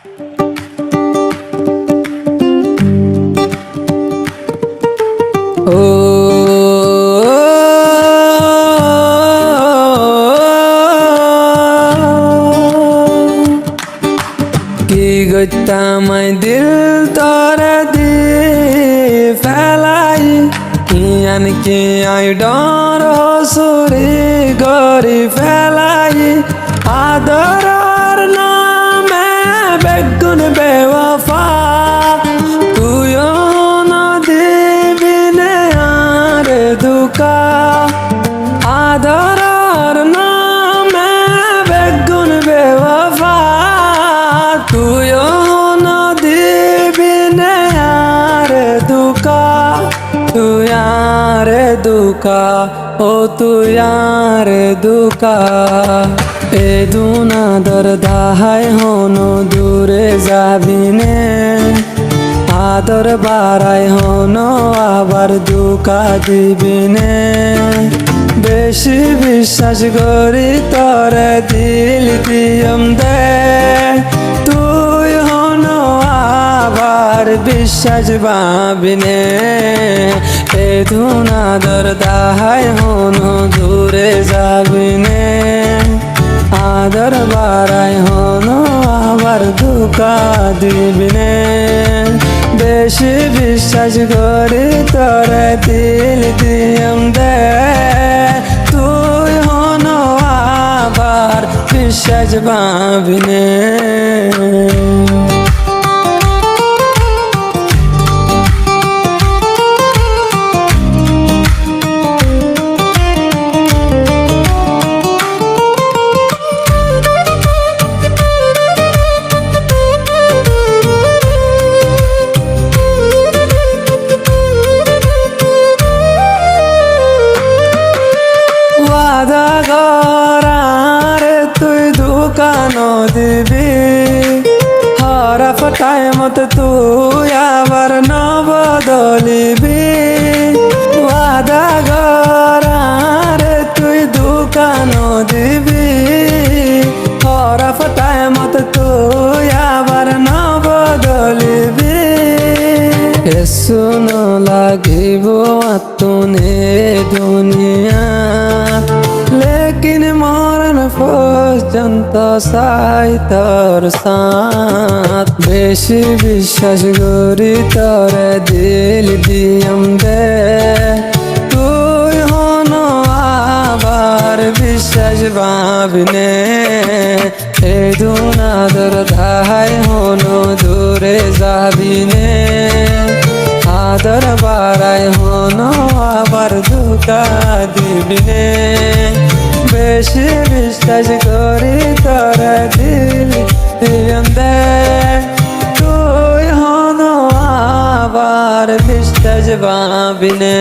কি গইতামাই দিল তোরে দি ফেলাই ইয়ান কি আই ডর সুরি গরি ফেলাই আদরার নামে বেগুন বেওয়াফা তুইও না দিবি নে আর দুকা আদরার নামে বেগুন বেওয়াফা তুইও না দিবি নে আর দুকা তুই আর দুকা ও তুই আর দুকা এ দুনা দরদাহাই হনো দূরে যাবি নে আদর বাড়াই হনো আবার দুকা দিবি নে বেশি বিশ্বাস করি তোরে দিল দিয়ম দে তুই হনো আবার বিশ্বাস পাবি নে এ ধুনা দরদাহাই হনো দূরে যাবি নে আদর বাড়াই হনো আবার দুকা দিবি নে বেশি বিশ্বাস করি তোরে দিল দিয়ম দে তুই হনো আবার বিশ্বাস পাবি নে তুই দোকান দিবি হরফ টাইমত তুই আবার নবদলিবি ওয়াদা গরারে তুই দোকান দিবি হরফ টাইমত তুই আবার নবদলিবি শুন লাগিব তুনে দুনিয়া লেকিন মরণ পর্যন্ত সাই তোর সাথ বেশি বিশ্বাস করি তোরে দিল দিয়ম দে তুই হনো আবার বিশ্বাস পাবি নে এ দুনা দরদাহাই হনো দূরে যাবি নে আদর বাড়াই হনো আবার দুকা দিবি নে বেশি বিশ্বাস করি তোরে দিল দিয়ম দে তুই হনো আবার বিশ্বাস পাবি নে